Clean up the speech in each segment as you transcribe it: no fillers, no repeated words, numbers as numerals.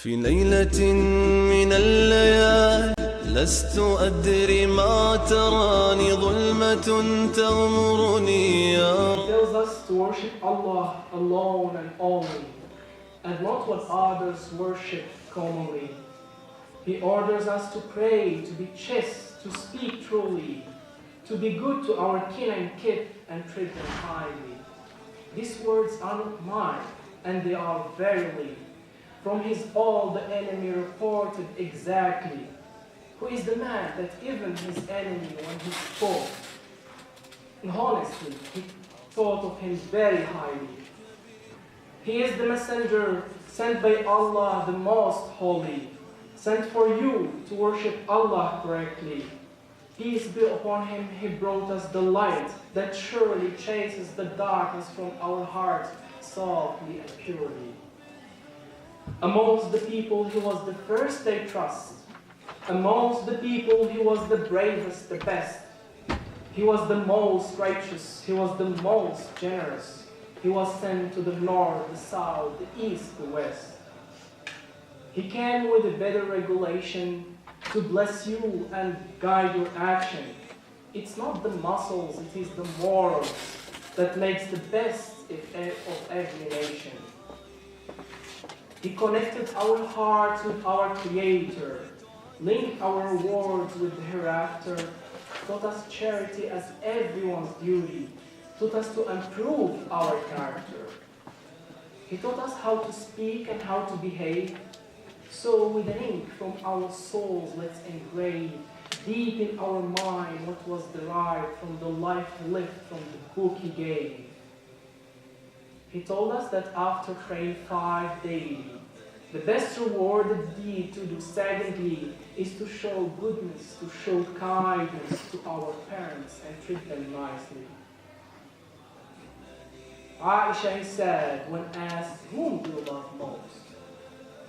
في ليلة من الليالي لست أدري ما تراني ظلمة تغمرني يا He tells us to worship Allah alone and only, and not what others worship commonly. He orders us to pray, to be chaste, to speak truly, to be good to our kin and kith, and treat them kindly. These words are not mine, and they are verily from his all the enemy reported exactly. Who is the man that even his enemy when he spoke? And honestly, he thought of him very highly. He is the messenger sent by Allah the most holy, sent for you to worship Allah correctly. Peace be upon him, he brought us the light that surely chases the darkness from our hearts softly and purely. Amongst the people he was the first they trust. Amongst the people he was the bravest, the best. He was the most righteous, he was the most generous. He was sent to the north, the south, the east, the west. He came with a better regulation to bless you and guide your action. It's not the muscles, it is the morals that makes the best of every nation. He connected our hearts with our Creator, linked our words with the hereafter, taught us charity as everyone's duty, taught us to improve our character. He taught us how to speak and how to behave. So with an ink from our souls let's engrave deep in our mind what was derived from the life lived from the book he gave. He told us that after praying 5 daily, the best rewarded deed to do secondly is to show goodness, to show kindness to our parents and treat them nicely. Aisha said when asked, whom do you love most?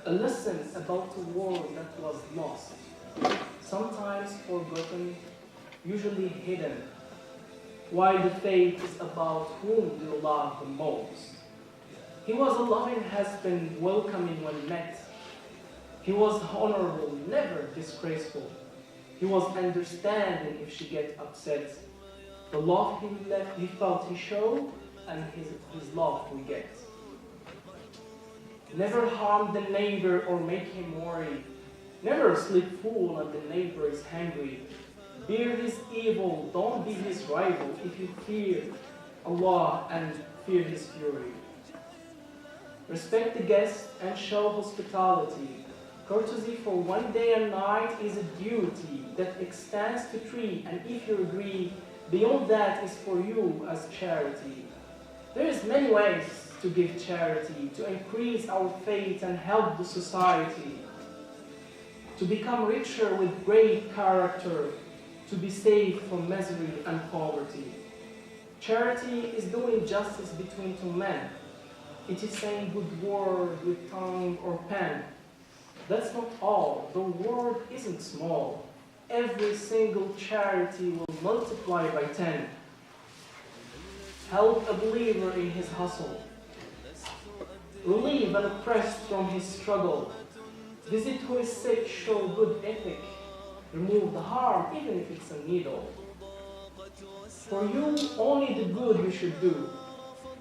A lesson about a world that was lost, sometimes forgotten, usually hidden, while the faith is about whom do you love the most. He was a loving husband, welcoming when met. He was honorable, never disgraceful. He was understanding if she gets upset. The love he felt he showed, and his love we get. Never harm the neighbor or make him worry. Never sleep full and the neighbor is hungry. Bear his evil, don't be his rival if you fear Allah and fear his fury. Respect the guest and show hospitality. Courtesy for one day and night is a duty that extends to 3, and if you agree, beyond that is for you as charity. There is many ways to give charity, to increase our faith and help the society, to become richer with great character, to be safe from misery and poverty. Charity is doing justice between 2 men. It is saying good word with tongue or pen. That's not all. The word isn't small. Every single charity will multiply by 10. Help a believer in his hustle. Relieve an oppressed from his struggle. Visit who is sick, show good ethic. Remove the harm, even if it's a needle. For you, only the good you should do.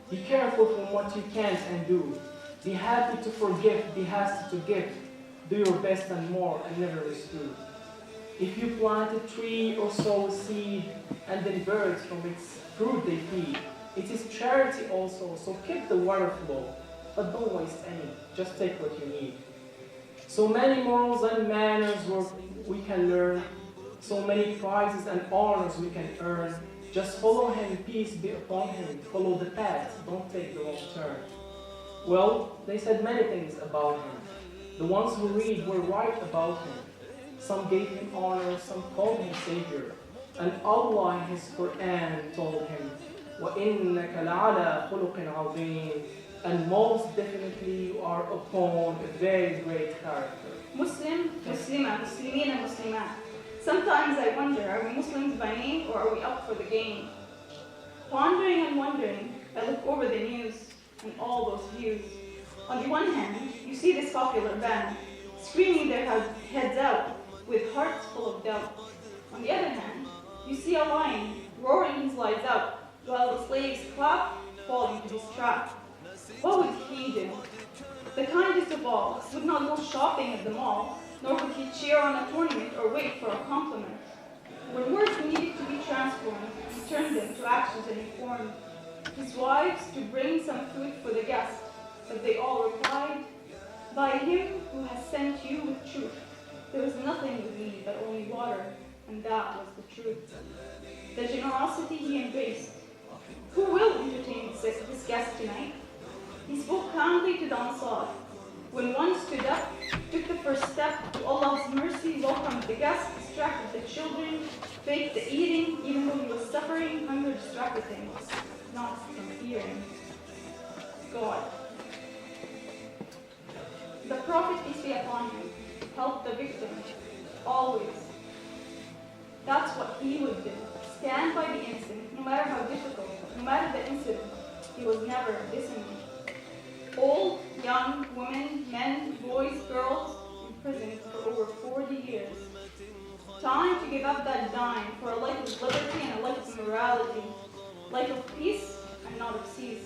Be careful from what you can't undo. Be happy to forgive, be hasty to give. Do your best and more, and never misdo. If you plant a tree or sow a seed, and then birds from its fruit they feed, it is charity also, so keep the water flow. But don't waste any, just take what you need. So many morals and manners we can learn, so many prizes and honors we can earn. Just follow him, peace be upon him, follow the path, don't take the wrong turn. Well, they said many things about him. The ones who read were right about him. Some gave him honor, some called him Savior. And Allah in his Quran told him, وَإِنَّكَ لَعَلَى خُلُقٍ عَظِيمٍ, and most definitely you are upon a very great character. Muslim, Muslima, Muslimin and Muslimat. Sometimes I wonder, are we Muslims by name or are we up for the game? Pondering and wondering, I look over the news and all those views. On the one hand, you see this popular band, screaming their heads out, with hearts full of doubt. On the other hand, you see a lion, roaring his lights out, while the slaves clap, falling to his trap. What would he do? The kindest of all would not go shopping at the mall, nor would he cheer on a tournament or wait for a compliment. When words needed to be transformed, he turned them to actions and informed his wives to bring some food for the guest, but they all replied, "By him who has sent you with truth, there was nothing with me but only water, and that was the truth." The generosity he embraced. Who will entertain this guest tonight? He spoke kindly to the Ansar. When one stood up, took the first step to Allah's mercy, welcomed the guest, distracted the children, faked the eating, even though he was suffering, hunger distracted him, not from fearing God. The Prophet, peace be upon him, helped the victim, always. That's what he would do. Stand by the innocent, no matter how difficult, no matter the incident. He was never dissonant. Old, young, women, men, boys, girls, imprisoned for over 40 years. Time to give up that dime for a life of liberty and a life of morality. Life of peace and not of cease.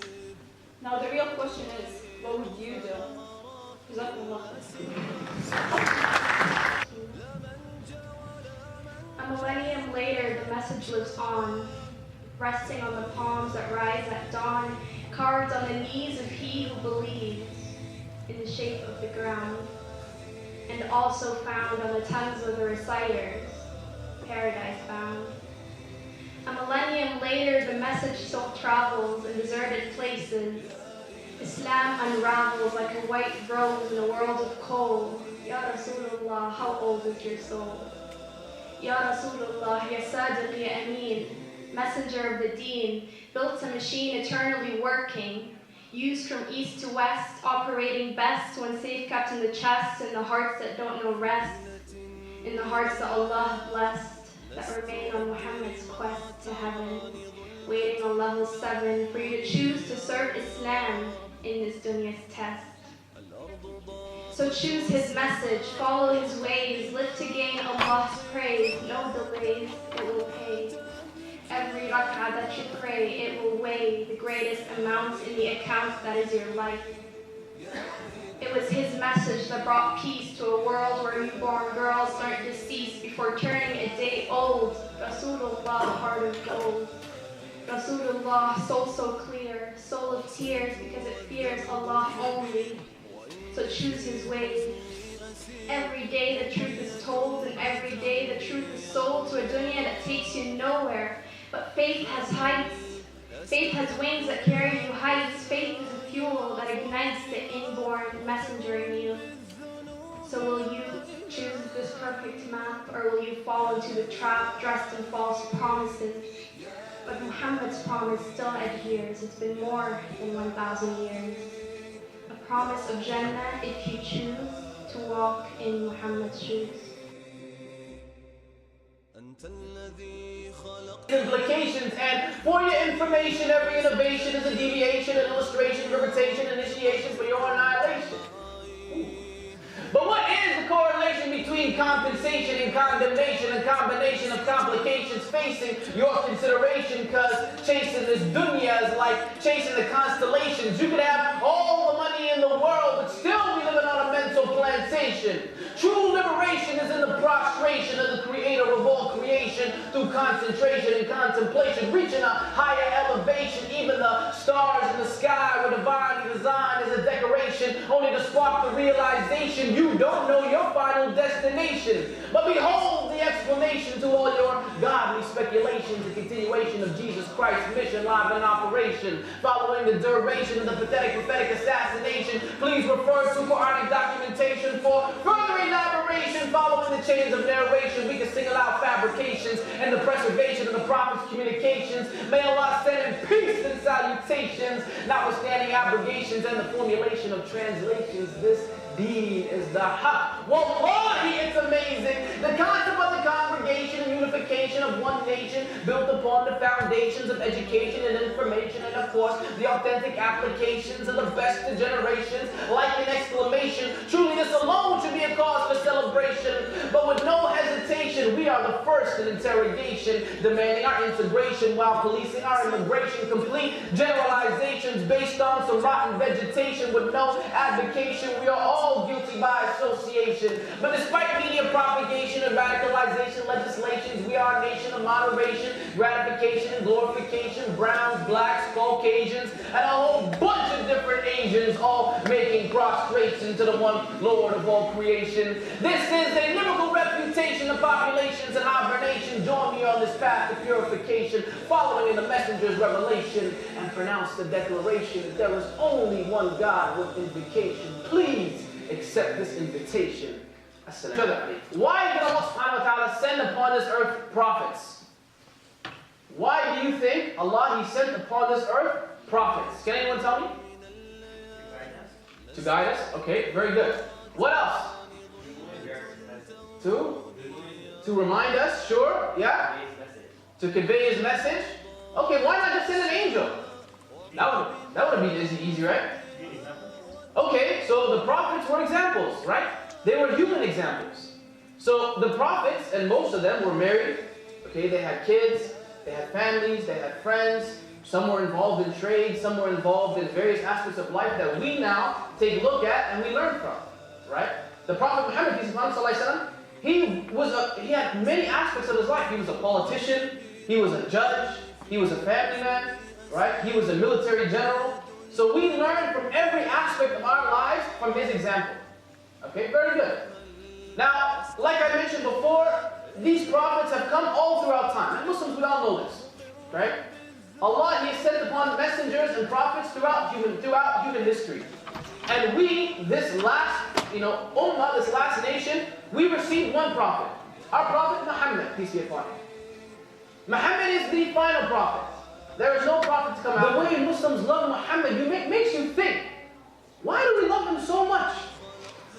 Now the real question is, what would you do? A millennium later, the message lives on, resting on the palms that rise at dawn, carved on the knees of he who believes, in the shape of the ground, and also found on the tongues of the reciters, paradise bound. A millennium later, the message still travels in deserted places. Islam unravels like a white rose in a world of coal. Ya Rasulullah, how old is your soul? Ya Rasulullah, Ya Sadiq, Ya Ameen, messenger of the deen, built a machine eternally working, used from east to west, operating best when safe kept in the chest, in the hearts that don't know rest, in the hearts that Allah blessed, that remain on Mohammed's quest to heaven, waiting on level 7 for you to choose to serve Islam in this dunya's test. So choose his message, follow his ways, live to gain Allah's praise, no delays, it will pay. Every rak'ah that you pray, it will weigh the greatest amount in the account that is your life. It was his message that brought peace to a world where newborn girls learned to cease before turning a day old. Rasulullah, heart of gold. Rasulullah, soul so clear, soul of tears because it fears Allah only. So choose his ways. Every day the truth is told, and every day the truth is sold to a dunya that takes you nowhere. But faith has heights. Faith has wings that carry you heights. Faith is a fuel that ignites the inborn messenger in you. So will you choose this perfect map, or will you fall into the trap dressed in false promises? But Muhammad's promise still adheres. It's been more than 1,000 years. A promise of Jannah if you choose to walk in Muhammad's shoes. Implications, and for your information, every innovation is a deviation, an illustration, interpretation, initiation for your annihilation. But what is the correlation between compensation and condemnation, a combination of complications facing your consideration? Because chasing this dunya is like chasing the constellations. You could have all the money in the world, but still be living on a mental plantation. True liberation is in the prostration of the creator of all creation through concentration and contemplation, reaching a higher elevation. Even the stars in the sky were divinely designed as a decoration, only to spark the realization you don't know your final destination. But behold the explanation to all your godly speculations, the continuation of Jesus Christ's mission live in operation. Following the duration of the pathetic prophetic assassination, please refer to Quranic documentation for further elaboration. Following the chains of narration, we can single out fabrications and the preservation of the prophet's communications. May Allah send in peace and salutations, notwithstanding abrogations and the formulation of translations. This deed is the haq. Wallahi, it's amazing. The concept of the congregation and unification of one nation built upon the foundations of education and information, and of course the authentic applications of the best generations. Like coerced in interrogation, demanding our integration while policing our immigration. Complete generalizations based on some rotten vegetation with no advocation. We are all guilty by association. But despite media propagation and radicalization legislations, we are a nation of moderation, gratification and glorification. Browns, blacks, Caucasians, and a whole bunch of different Asians, all making prostration to the one Lord of all creation. This is a lyrical refutation of populations and hibernation. Join me on this path to purification, following in the messenger's revelation, and pronounce the declaration that there is only one God with invocation. Please accept this invitation. Why did Allah subhanahu wa ta'ala send upon this earth prophets? Why do you think Allah, He sent upon this earth prophets? Can anyone tell me? To guide us? Okay, very good. What else? To remind us, sure, yeah? To convey His message? Okay, why not just send an angel? That would be easy, right? Okay, so the prophets were examples, right? They were human examples. So the prophets, and most of them were married, okay, they had kids, they had families, they had friends, some were involved in trade, some were involved in various aspects of life that we now take a look at and we learn from, right? The Prophet Muhammad, peace be upon him, he had many aspects of his life. He was a politician, he was a judge, he was a family man, right? He was a military general. So we learn from every aspect of our lives from his example. Okay, very good. Now, like I mentioned before, these prophets have come all throughout time. And Muslims, we all know this, right? Allah, He has sent upon messengers and prophets throughout human history. And we, this last, ummah, this last nation, we received one prophet. Our prophet Mohammed, peace be upon him. Muhammad is the final prophet. There is no prophet to come out. The way Muslims love Muhammad, makes you think, why do we love him so much?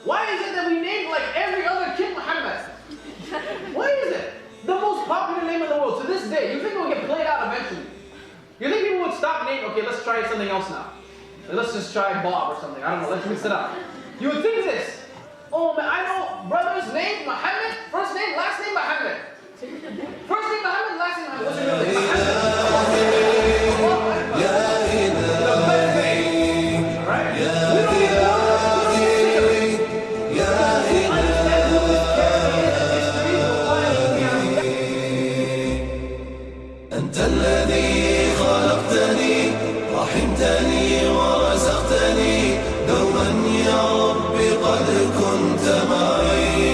Why is it that we name like every other kid Muhammad? Why is it? The most popular name in the world to this day. You think it will get played out eventually? You think people would stop naming, okay, let's try something else now. Let's just try Bob or something. I don't know, let's mix it up. You would think this. Oh man, I know brother's name, Muhammad, first name, last name, Muhammad. First name Muhammad, last name Muhammad. What's your real name? Muhammad. The best name. Alright? We don't need more. أنت الذي خلقتني رحمتني ورزقتني دوما يا رب قد كنت معي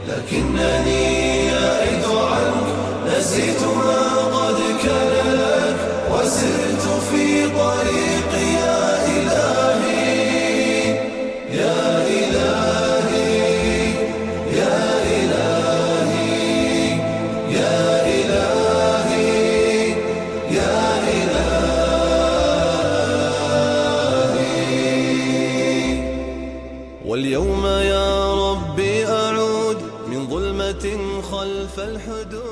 لكنني يئت عنك نسيت ما قد كان لك وسرت في طريقي يا إلهي يا إلهي يا إلهي يا واليوم يا ربي أعود من ظلمة خلف الحدود